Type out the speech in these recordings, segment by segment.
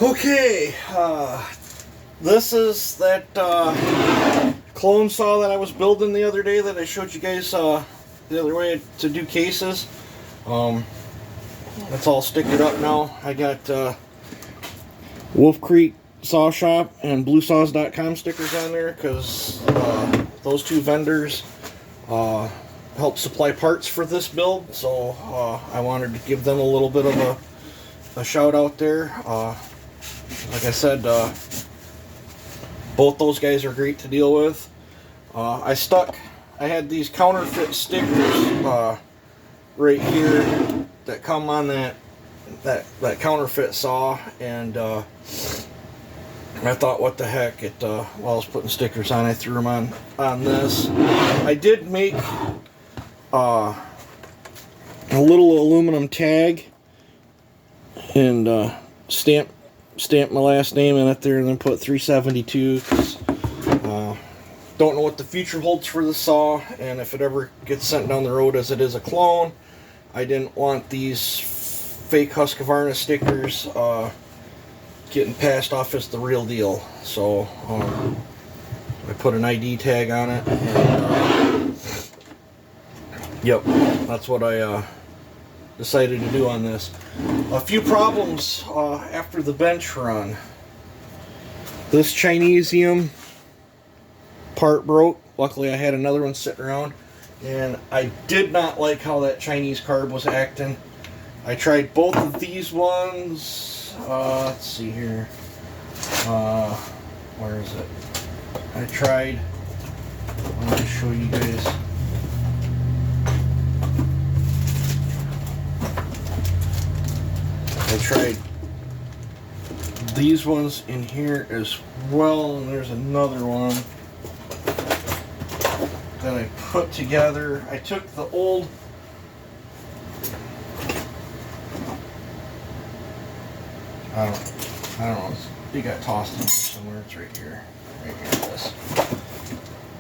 Okay, this is that clone saw that I was building the other day that I showed you guys the other way to do cases. That's all stickered up now. I got Wolf Creek Saw Shop and BlueSaws.com stickers on there because those two vendors help supply parts for this build, so I wanted to give them a little bit of a shout out there. Like I said, both those guys are great to deal with. I had these counterfeit stickers right here that come on that counterfeit saw, and I thought, what the heck, while I was putting stickers on, I threw them on this. I did make a little aluminum tag and stamp my last name in it there, and then put 372 because don't know what the future holds for the saw, and if it ever gets sent down the road as it is a clone, I didn't want these fake Husqvarna stickers getting passed off as the real deal. So I put an ID tag on it, and yep, that's what I decided to do on this. A few problems after the bench run. This Chinesium part broke. Luckily I had another one sitting around, and I did not like how that Chinese carb was acting. I tried both of these ones. Let's see here. Where is it? I tried. I'm going to show you guys. I tried these ones in here as well, and there's another one that I put together. I took the old I don't know, it got tossed in there somewhere. It's right here. Right here,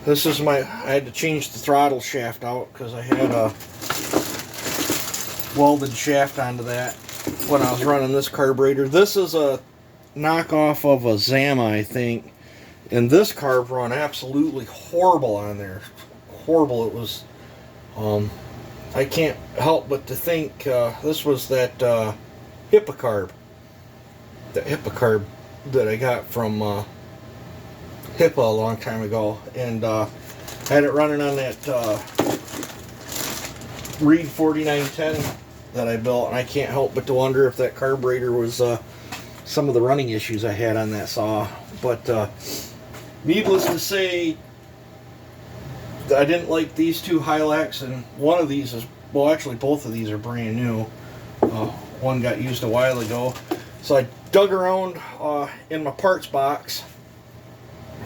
this is I had to change the throttle shaft out because I had a welded shaft onto that when I was running this carburetor. This is a knockoff of a Zama, I think, and this carb run absolutely horrible on there. Horrible. It was I can't help but to think this was that Hippocarb. The Hippocarb that I got from Hippo a long time ago, and had it running on that Reed 4910 that I built, and I can't help but to wonder if that carburetor was some of the running issues I had on that saw. But needless to say, I didn't like these two Hilux, and one of these is, well, actually both of these are brand new. One got used a while ago. So I dug around in my parts box,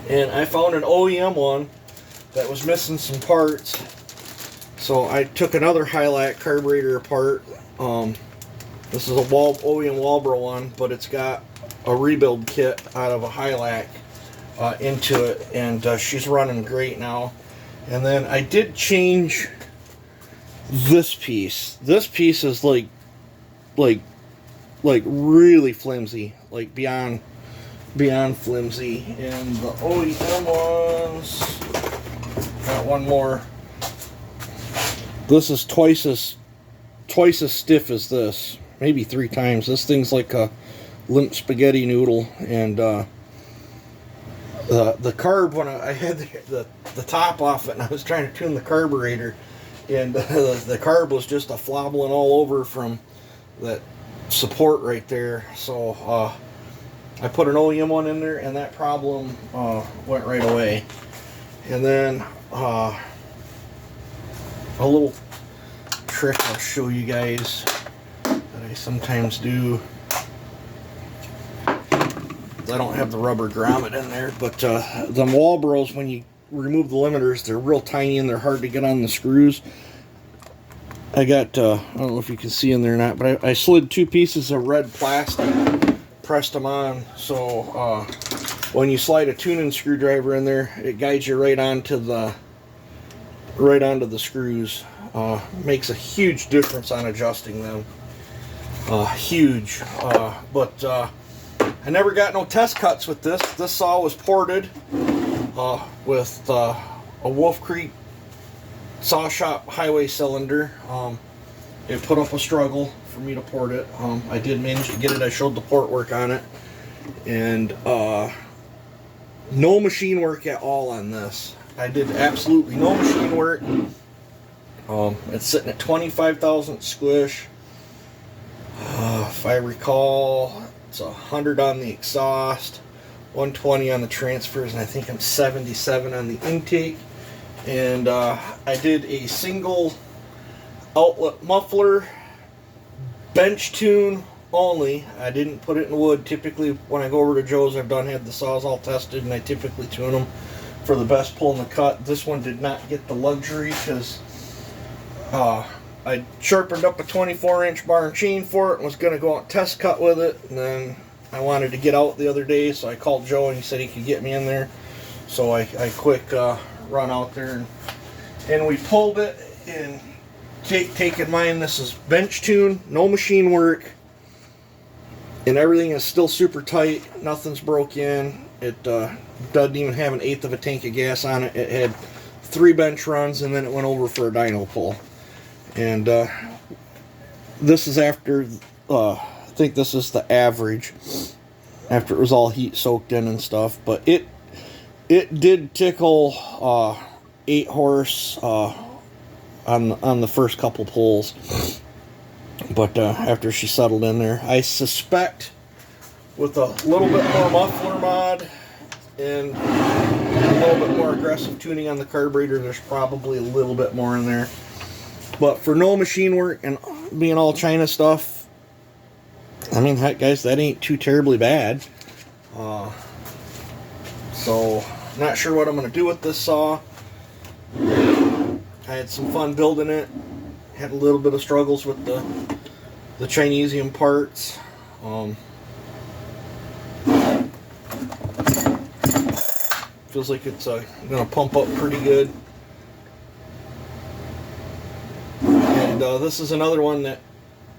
and I found an OEM one that was missing some parts. So I took another Hilux carburetor apart. This is a OEM Walbro one, but it's got a rebuild kit out of a Hilux into it, and she's running great now. And then I did change this piece. This piece is like really flimsy, like beyond flimsy. And the OEM ones, got one more. This is twice as stiff as this, maybe 3 times. This thing's like a limp spaghetti noodle. And the carb, when I had the top off it and I was trying to tune the carburetor, and the carb was just a flobbling all over from that support right there. So I put an OEM one in there, and that problem went right away. And then a little trick I'll show you guys that I sometimes do. I don't have the rubber grommet in there, but the Walbros, when you remove the limiters, they're real tiny and they're hard to get on the screws. I got, I don't know if you can see in there or not, but I slid 2 pieces of red plastic, pressed them on, so when you slide a tuning screwdriver in there, it guides you right onto the screws. Makes a huge difference on adjusting them. Huge. But I never got no test cuts with this. This saw was ported with a Wolf Creek saw shop highway cylinder. It put up a struggle for me to port it. I did manage to get it. I showed the port work on it. And no machine work at all on this. I did absolutely no machine work. It's sitting at 25,000 squish. If I recall, it's 100 on the exhaust, 120 on the transfers, and I think I'm 77 on the intake. And I did a single outlet muffler, bench tune only. I didn't put it in wood. Typically, when I go over to Joe's, had the saws all tested, and I typically tune them for the best pull in the cut. This one did not get the luxury because I sharpened up a 24-inch bar and chain for it and was going to go out and test cut with it. And then I wanted to get out the other day, so I called Joe and he said he could get me in there. So I quick run out there and we pulled it. And take in mind, this is bench tune, no machine work, and everything is still super tight. Nothing's broke in. It doesn't even have an eighth of a tank of gas on it. It had 3 bench runs and then it went over for a dyno pull. And this is after, I think this is the average after it was all heat soaked in and stuff. But it did tickle 8 horse on the first couple pulls. But after she settled in there, I suspect with a little bit more muffler mod and a little bit more aggressive tuning on the carburetor, there's probably a little bit more in there. But for no machine work and being all China stuff, I mean, heck, guys, that ain't too terribly bad. So, not sure what I'm going to do with this saw. I had some fun building it. Had a little bit of struggles with the Chinesium parts. Feels like it's going to pump up pretty good. And this is another one that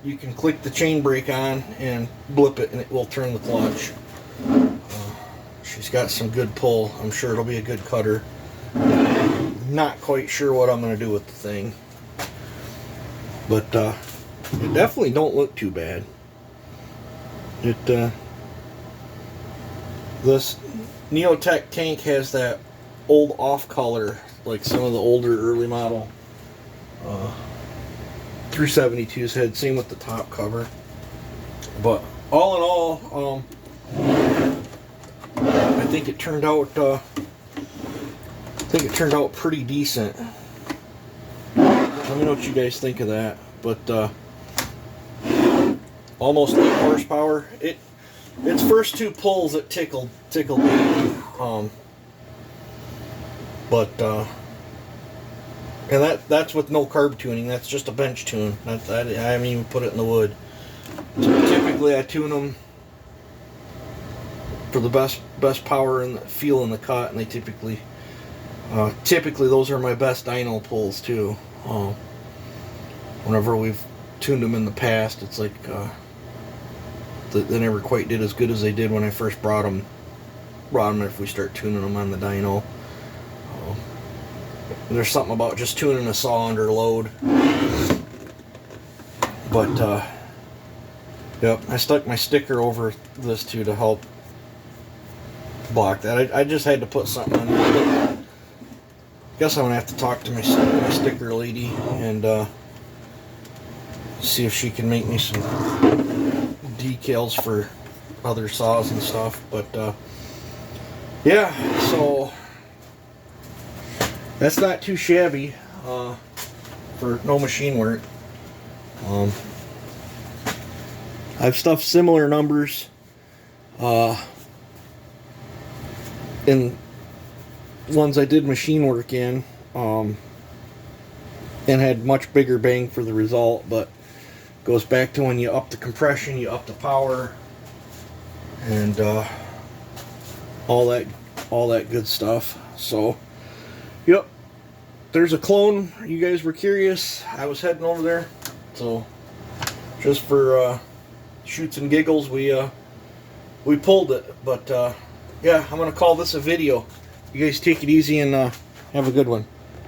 you can click the chain brake on and blip it and it will turn the clutch. She's got some good pull. I'm sure it'll be a good cutter. Not quite sure what I'm going to do with the thing. But it definitely don't look too bad. This Neotech tank has that old off color, like some of the older early model 372s had. Same with the top cover. But all in all, I think it turned out. Pretty decent. Let me know what you guys think of that. But almost 8 horsepower. Its first 2 pulls it tickled me. And that's with no carb tuning. That's just a bench tune. I haven't even put it in the wood. So typically I tune them for the best power and feel in the cut, and they typically those are my best dyno pulls too. Whenever we've tuned them in the past, it's like they never quite did as good as they did when I first brought them. If we start tuning them on the dyno, there's something about just tuning a saw under load. But yep, I stuck my sticker over this too to help block that. I just had to put something on there. Guess I'm gonna have to talk to my sticker lady and see if she can make me some decals for other saws and stuff. But yeah, so that's not too shabby for no machine work. I've stuffed similar numbers in ones I did machine work in, and had much bigger bang for the result. But goes back to when you up the compression, you up the power, and all that good stuff. So yep, there's a clone. You guys were curious, I was heading over there, so just for shoots and giggles, we we pulled it. But yeah, I'm gonna call this a video. You guys take it easy and have a good one.